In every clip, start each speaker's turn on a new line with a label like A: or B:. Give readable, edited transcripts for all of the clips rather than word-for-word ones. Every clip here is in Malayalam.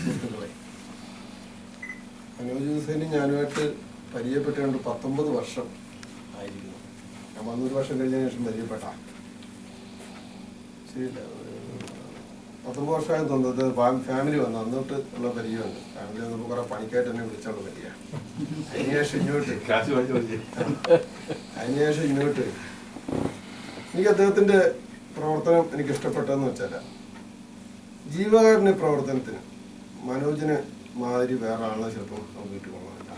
A: സുഹൃത്തുക്കളെ, മനോജ് ഹുസൈനും ഞാനുമായിട്ട് പരിചയപ്പെട്ടുകൊണ്ട് 19 വർഷം ആയിരിക്കുന്നു. ഞാൻ 100 വർഷം കഴിഞ്ഞതിന് ശേഷം പരിചയപ്പെട്ട ശരിയില്ല, 19 വർഷമായി തോന്നുന്നത്. ഫാമിലി വന്നു അന്നോട്ട് ഉള്ള പരിചയമുണ്ട്. ഫാമിലി വന്നപ്പോൾ കുറെ പണിക്കായിട്ട് തന്നെ വിളിച്ചുള്ള പരിചയ. അതിനുശേഷം ഇങ്ങോട്ട് എനിക്ക് അദ്ദേഹത്തിന്റെ പ്രവർത്തനം എനിക്ക് ഇഷ്ടപ്പെട്ടതെന്ന് വെച്ചാൽ, ജീവകാരുണ്യ പ്രവർത്തനത്തിന് മനോജിന് മാതിരി വേറെ ആളെ ചിലപ്പോൾ നമുക്ക് കിട്ടുകൊള്ളുന്നില്ല.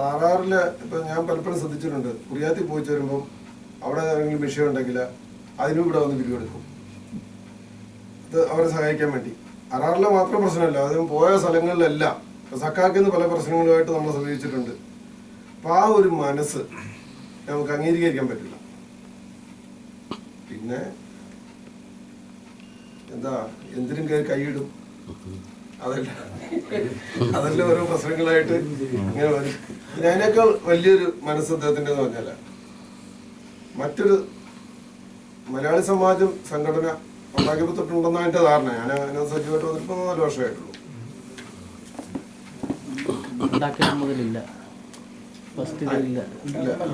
A: ആറാറില് ഇപ്പൊ ഞാൻ പലപ്പോഴും ശ്രദ്ധിച്ചിട്ടുണ്ട്, കുറിയാത്തി പോയിച്ച് വരുമ്പം അവിടെ ഏതെങ്കിലും വിഷയം ഉണ്ടെങ്കിൽ അതിനും ഇവിടെ വന്ന് പിരിവെടുക്കും, ഇത് അവരെ സഹായിക്കാൻ വേണ്ടി. ആറാറിലെ മാത്രം പ്രശ്നമല്ല, അതിന് പോയ സ്ഥലങ്ങളിലെല്ലാം സക്കാക്കുന്ന പല പ്രശ്നങ്ങളുമായിട്ട് നമ്മൾ സമീപിച്ചിട്ടുണ്ട്. അപ്പൊ ആ ഒരു മനസ്സ് നമുക്ക് അംഗീകരിക്കാൻ പറ്റില്ല. പിന്നെ എന്താ, എന്തിനും കൈയിടും, അതെല്ലാം ഓരോ പ്രശ്നങ്ങളായിട്ട് ഇങ്ങനെ വരും. അതിനേക്കാൾ വലിയൊരു മനസ്സ് അദ്ദേഹത്തിന്റെ എന്ന് പറഞ്ഞാൽ, മറ്റൊരു മലയാളി സമാജം സംഘടന ഉണ്ടാക്കിയപ്പോൾ തൊട്ടുണ്ടെന്നാണ് എന്റെ ധാരണ. ഞാൻ അതിനകത്ത് സജീവമായിട്ട് വന്നിട്ട് 4 വർഷമായിട്ടുള്ളൂ.
B: മുതലില്ല, ഫസ്റ്റിലില്ല.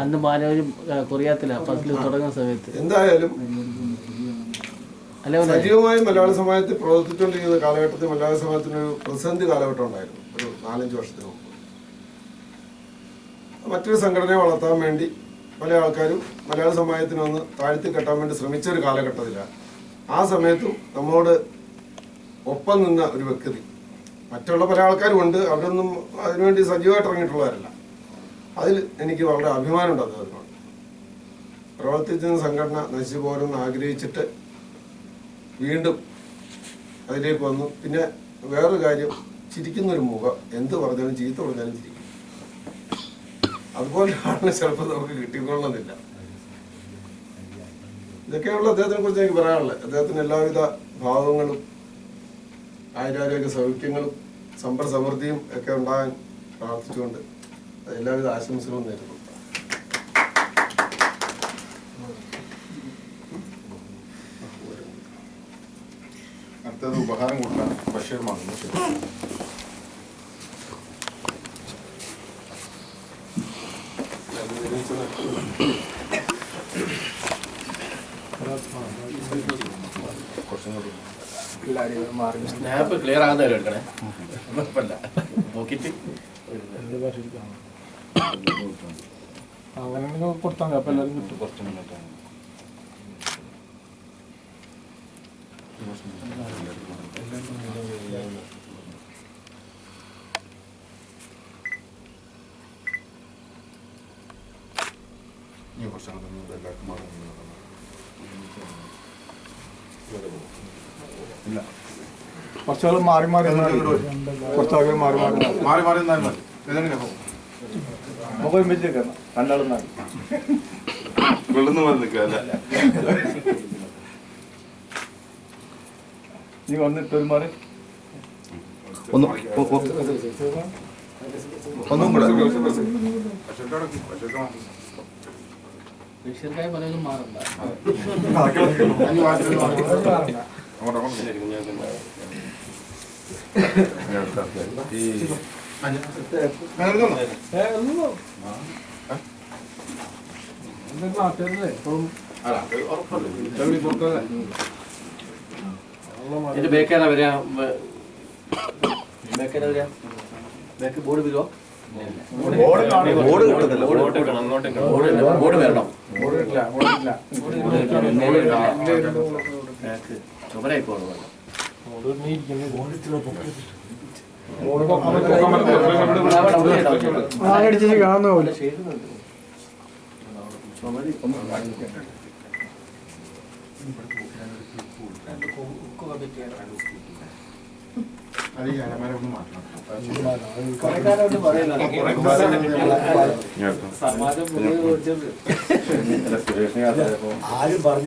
B: അന്ന് മാനവരും കൊറിയാത്തില്ല ഫസ്റ്റിൽ തുടങ്ങുന്ന സമയത്ത്.
A: എന്തായാലും സജീവമായി മലയാള സമാജത്തിൽ പ്രവർത്തിച്ചുകൊണ്ടിരിക്കുന്ന കാലഘട്ടത്തിൽ മലയാള സമാജത്തിനൊരു പ്രതിസന്ധി കാലഘട്ടം ഉണ്ടായിരുന്നു, ഒരു 4-5 വർഷത്തിന് മുമ്പ്. മറ്റൊരു സംഘടനയെ വളർത്താൻ വേണ്ടി പല ആൾക്കാരും മലയാള സമാജത്തിനെ ഒന്ന് താഴ്ത്തി കെട്ടാൻ വേണ്ടി ശ്രമിച്ച ഒരു കാലഘട്ടത്തിലാണ്. ആ സമയത്തും നമ്മളോട് ഒപ്പം നിന്ന ഒരു വ്യക്തി, മറ്റുള്ള പല ആൾക്കാരും ഉണ്ട്, അവരൊന്നും അതിനുവേണ്ടി സജീവമായിട്ട് ഇറങ്ങിയിട്ടുള്ളവരല്ല. അതിൽ എനിക്ക് വളരെ അഭിമാനമുണ്ട് അദ്ദേഹത്തിനോട്. പ്രവർത്തിച്ച സംഘടന നശിച്ചു പോരെന്ന് ആഗ്രഹിച്ചിട്ട് വീണ്ടും അതിലേക്ക് വന്നു. പിന്നെ വേറൊരു കാര്യം, ചിരിക്കുന്നൊരു മുഖം, എന്ത് പറഞ്ഞാലും ചീത്ത പറഞ്ഞാലും ചിരിക്കും. അതുപോലെയാണ് ചിലപ്പോൾ നമുക്ക് കിട്ടിക്കൊള്ളുന്നില്ല. ഇതൊക്കെയുള്ള അദ്ദേഹത്തിനെ കുറിച്ച് എനിക്ക് പറയാനുള്ളത്. അദ്ദേഹത്തിന് എല്ലാവിധ ഭാവങ്ങളും ആയുരാരോഗ്യ സൗഖ്യങ്ങളും സമ്പൽ സമൃദ്ധിയും ഒക്കെ ഉണ്ടാകാൻ പ്രാർത്ഥിച്ചുകൊണ്ട് എല്ലാവിധ ആശംസകളും നേരുന്നു.
C: അടുത്തത് ഉപഹാരം കൊടുക്കാൻ ബഷീർ മാറുന്നു.
B: സ്നാപ്പ് ക്ലിയർ ആകുന്നവരും എടുക്കണേ, കുഴപ്പമില്ല. നോക്കിയിട്ട്
D: അങ്ങനെ കൊടുത്താൽ മതി, അപ്പം എല്ലാവരും കിട്ടും.
C: കുറച്ച് മുന്നോട്ടാണ്. ഈ വർഷങ്ങൾ എല്ലാവർക്കും ഇല്ല,
D: കുറച്ചാൾ മാറി മാറി കുറച്ചാൾ മാറി മാറി
C: മാറി മാറി എന്നാൽ മതി. ഇതെങ്ങനെ
D: നമുക്ക് ഒരുമിച്ചേക്കണം, രണ്ടാളും നാല്
C: വെള്ളുന്ന് മാറി നിൽക്കുക.
D: നീ വന്നിട്ട് ഒരു മാറി
C: ഒന്നും കൂടെ
B: ബഷീർക്കായി പലരും മാറണ്ട. ഇത് ബേക്കേതാ വരിക, ബേക്കേതാ വരിക, ബേക്ക് ബോർഡ് വരുമോ? ബോർഡ് വരണം. ചുമരായി പോകണം.
D: കാണുന്ന പോലെ
C: അത് ഈ അലമാരൊന്നും മാറ്റണം.
B: സമാജം